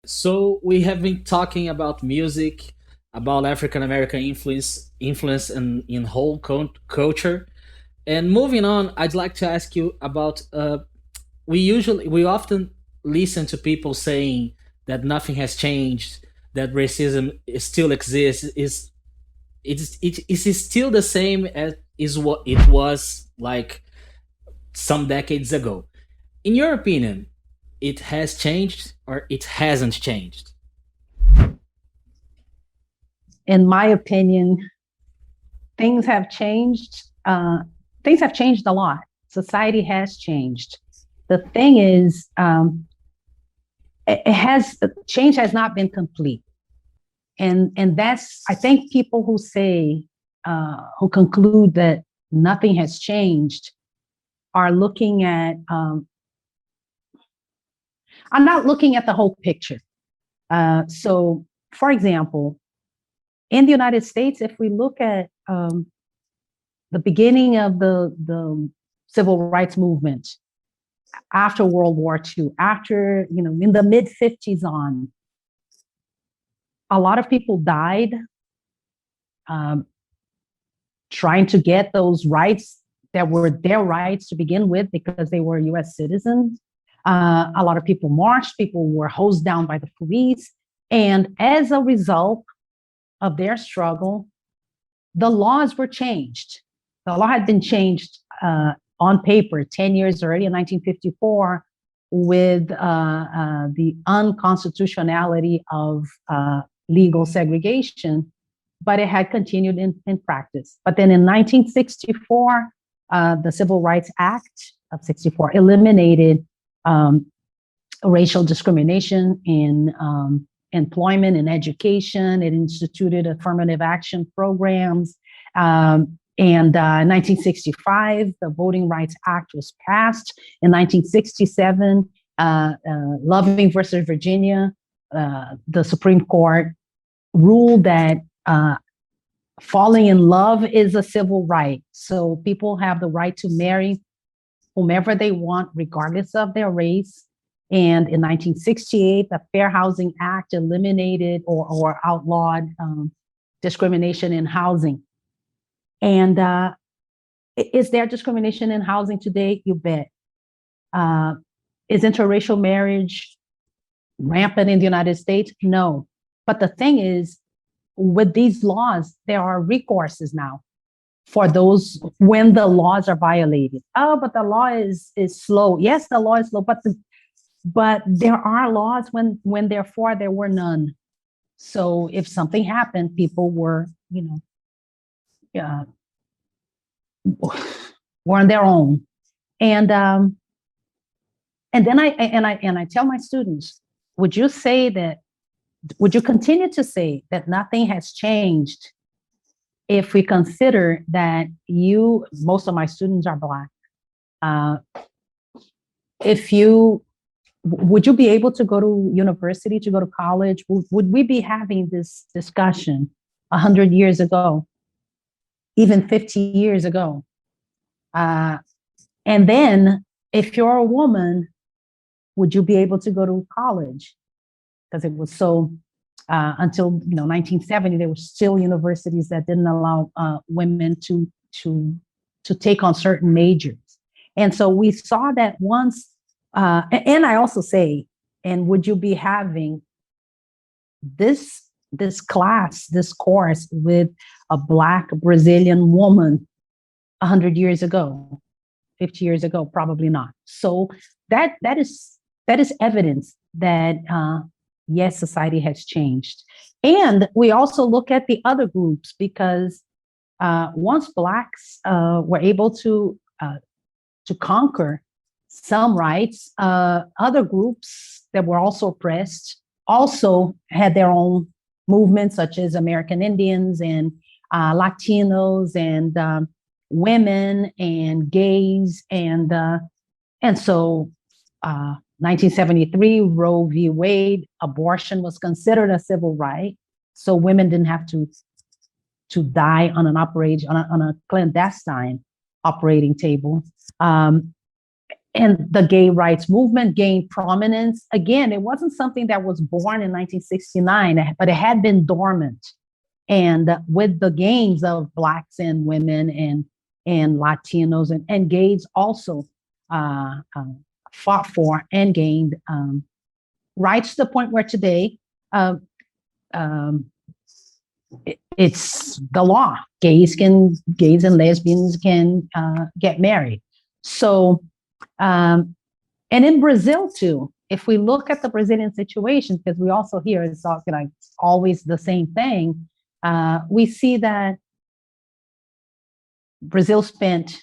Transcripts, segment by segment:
So we have been talking about music, about African American influence in whole culture. And moving on, I'd like to ask you about we often listen to people saying that nothing has changed, that racism still exists. It is still the same as is what it was like some decades ago. In your opinion, it has changed or it hasn't changed? In my opinion, things have changed. Things have changed a lot. Society has changed. The thing is, it has change has not been complete, and that's I think people who say who conclude that nothing has changed are looking at. I'm not looking at the whole picture. So, for example, in the United States, if we look at the beginning of the civil rights movement after World War II, after, in the mid 50s on, a lot of people died um, trying to get those rights that were their rights to begin with because they were US citizens. A lot of people marched, people were hosed down by the police. And as a result of their struggle, the laws were changed. The law had been changed on paper 10 years already in 1954 with the unconstitutionality of legal segregation, but it had continued in practice. But then in 1964, the Civil Rights Act of 64 eliminated racial discrimination in employment and education. It instituted affirmative action programs. And in 1965, the Voting Rights Act was passed. In 1967, Loving versus Virginia, the Supreme Court ruled that falling in love is a civil right. So people have the right to marry whomever they want, regardless of their race. And in 1968, the Fair Housing Act eliminated or outlawed discrimination in housing. And is there discrimination in housing today? You bet. Is interracial marriage rampant in the United States? No. But the thing is, with these laws, there are recourses now for those when the laws are violated. Oh, but the law is slow. Yes, the law is slow, but there are laws when therefore there were none. So if something happened, people were, uh, were on their own. And then I tell my students, would you continue to say that nothing has changed if we consider that most of my students are Black? Would you be able to go to university, to go to college? Would we be having this discussion 100 years ago, even 50 years ago? And then if you're a woman, would you be able to go to college? Because it was so, until 1970, there were still universities that didn't allow women to take on certain majors. And so we saw that once, and I also say, and would you be having this class, this course with a Black Brazilian woman 100 years ago, 50 years ago? Probably not. So that is evidence that yes, society has changed. And we also look at the other groups because once Blacks were able to conquer some rights, other groups that were also oppressed also had their own movements, such as American Indians and Latinos and women and gays. And so 1973, Roe v. Wade, abortion was considered a civil right. So women didn't have to die on a clandestine operating table. and the gay rights movement gained prominence. Again, it wasn't something that was born in 1969, but it had been dormant. And with the gains of Blacks and women and Latinos and gays also fought for and gained rights to the point where today uh, um, it's the law. Gays and lesbians can get married. So, and in Brazil too, if we look at the Brazilian situation, because we also hear it's like always the same thing, we see that Brazil spent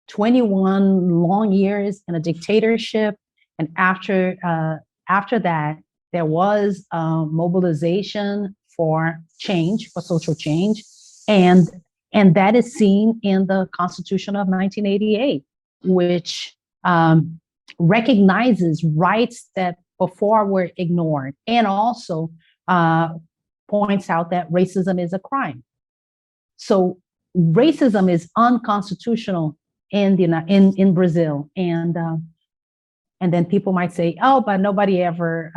21 long years in a dictatorship, and after that, there was mobilization for change, for social change, and that is seen in the Constitution of 1988, which recognizes rights that before were ignored, and also points out that racism is a crime. So racism is unconstitutional in Brazil, and then people might say, oh, but nobody ever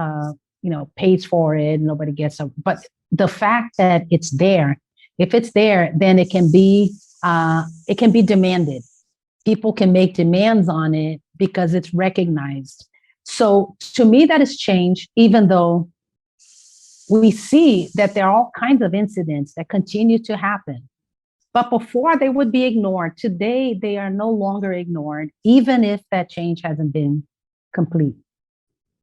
pays for it, nobody gets it. But the fact that it's there, if it's there, then it can be demanded. People can make demands on it because it's recognized. So to me, that has changed, even though we see that there are all kinds of incidents that continue to happen. But before, they would be ignored. Today, they are no longer ignored, even if that change hasn't been complete.